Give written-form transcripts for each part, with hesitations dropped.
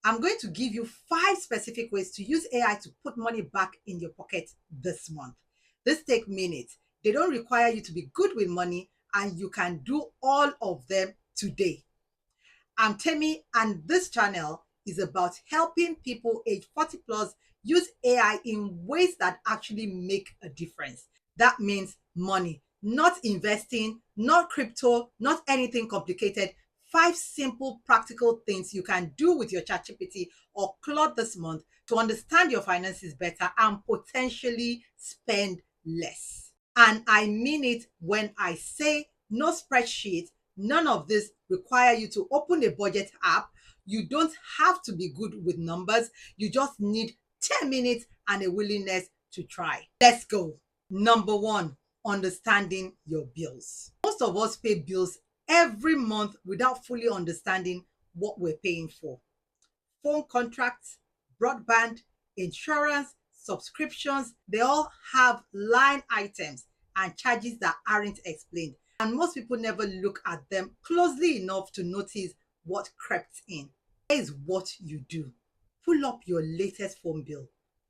I'm going to give you 5 specific ways to use AI to put money back in your pocket this month. This take minutes. They don't require you to be good with money, and you can do all of them today. I'm Temi, and this channel is about helping people age 40 plus use AI in ways that actually make a difference. That means money, not investing, not crypto, not anything complicated. 5 simple, practical things you can do with your ChatGPT or Claude this month to understand your finances better and potentially spend less. And I mean it when I say no spreadsheet. None of this require you to open a budget app. You don't have to be good with numbers. You just need 10 minutes and a willingness to try. Let's go. Number 1, understanding your bills. Most of us pay bills every month without fully understanding what we're paying for. Phone contracts, broadband, insurance, subscriptions, they all have line items and charges that aren't explained. And most people never look at them closely enough to notice what crept in. Here is what you do. Pull up your latest phone bill,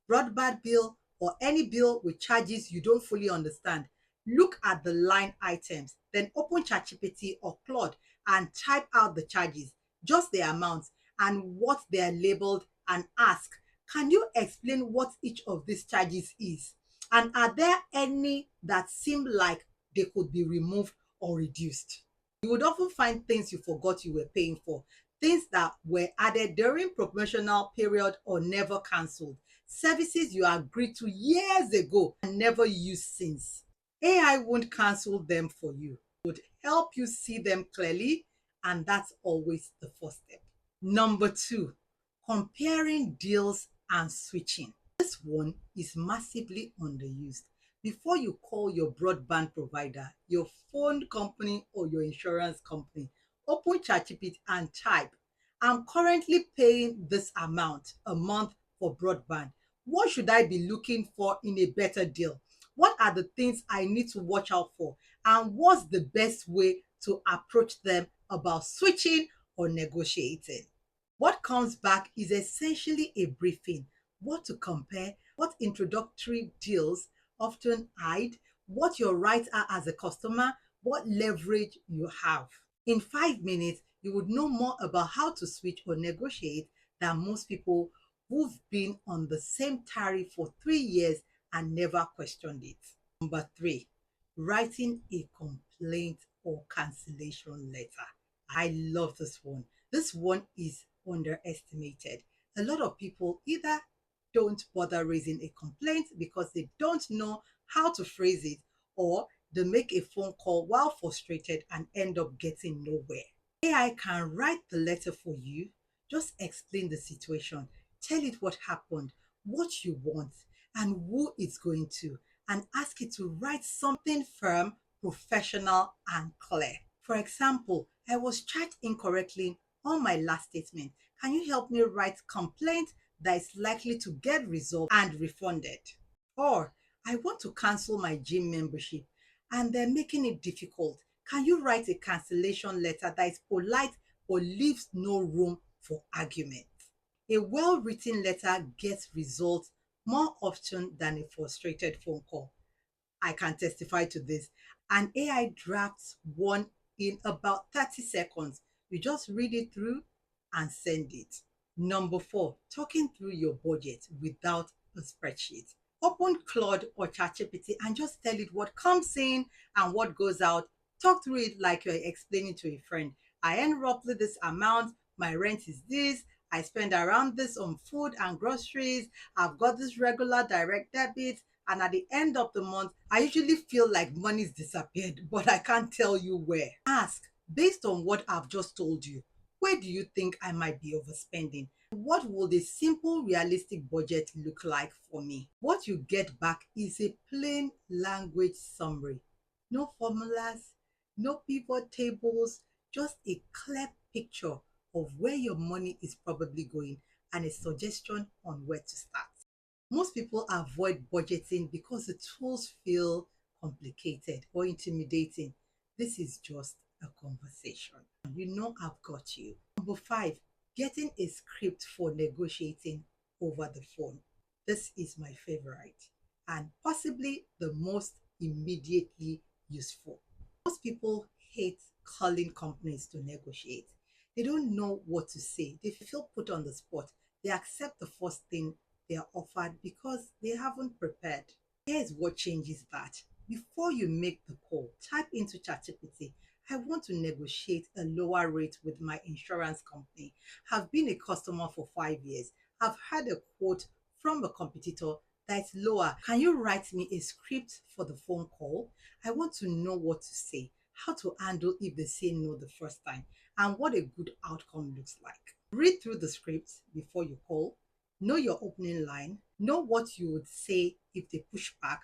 broadband bill, or any bill with charges you don't fully understand. Look at the line items, then open ChatGPT or Claude and type out the charges, just the amounts and what they are labeled, and ask, can you explain what each of these charges is? And are there any that seem like they could be removed or reduced? You would often find things you forgot you were paying for, things that were added during promotional period or never cancelled, services you agreed to years ago and never used since. AI won't cancel them for you. It would help you see them clearly, and that's always the first step. Number 2, comparing deals and switching. This one is massively underused. Before you call your broadband provider, your phone company, or your insurance company, open ChatGPT and type, I'm currently paying this amount a month for broadband. What should I be looking for in a better deal? What are the things I need to watch out for? And what's the best way to approach them about switching or negotiating? What comes back is essentially a briefing: what to compare, what introductory deals often hide, what your rights are as a customer, what leverage you have. In 5 minutes, you would know more about how to switch or negotiate than most people who've been on the same tariff for 3 years and never questioned it. Number 3, writing a complaint or cancellation letter. I love this one. This one is underestimated. A lot of people either don't bother raising a complaint because they don't know how to phrase it, or they make a phone call while frustrated and end up getting nowhere. AI can write the letter for you. Just explain the situation, tell it what happened, what you want, and who it's going to, and ask it to write something firm, professional, and clear. For example, I was charged incorrectly on my last statement. Can you help me write complaint that is likely to get resolved and refunded? Or, I want to cancel my gym membership and they're making it difficult. Can you write a cancellation letter that is polite but leaves no room for argument? A well-written letter gets results more often than a frustrated phone call. I can testify to this. An AI drafts one in about 30 seconds. You just read it through and send it. Number 4, talking through your budget without a spreadsheet. Open Claude or ChatGPT and just tell it what comes in and what goes out. Talk through it like you're explaining to a friend. I earn roughly this amount, my rent is this, I spend around this on food and groceries, I've got this regular direct debit, and at the end of the month, I usually feel like money's disappeared, but I can't tell you where. Ask, based on what I've just told you, where do you think I might be overspending? What would a simple, realistic budget look like for me? What you get back is a plain language summary. No formulas, no pivot tables, just a clear picture of where your money is probably going and a suggestion on where to start. Most people avoid budgeting because the tools feel complicated or intimidating. This is just a conversation. You know I've got you. Number 5, getting a script for negotiating over the phone. This is my favorite and possibly the most immediately useful. Most people hate calling companies to negotiate. They don't know what to say. They feel put on the spot. They accept the first thing they are offered because they haven't prepared. Here's what changes that. Before you make the call, type into ChatGPT, I want to negotiate a lower rate with my insurance company. Have been a customer for 5 years. I've had a quote from a competitor that is lower. Can you write me a script for the phone call? I want to know what to say, how to handle if they say no the first time, and what a good outcome looks like. Read through the script before you call. Know your opening line. Know what you would say if they push back.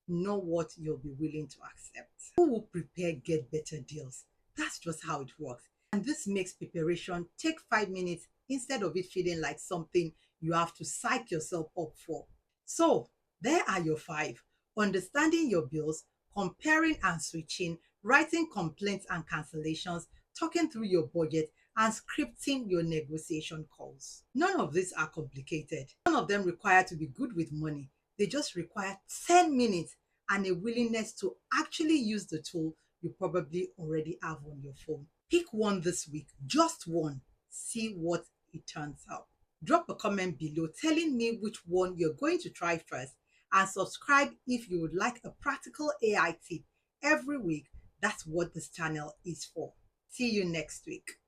Know what you'll be willing to accept. Who will prepare get better deals? That's just how it works. And this makes preparation take 5 minutes instead of it feeling like something you have to psych yourself up for. So, there are your five: understanding your bills, comparing and switching, writing complaints and cancellations, talking through your budget, and scripting your negotiation calls. None of these are complicated. None of them require to be good with money. They just require 10 minutes and a willingness to actually use the tool you probably already have on your phone. Pick one this week, just one. See what it turns out. Drop a comment below telling me which one you're going to try first, and subscribe if you would like a practical AI tip every week. That's what this channel is for. See you next week.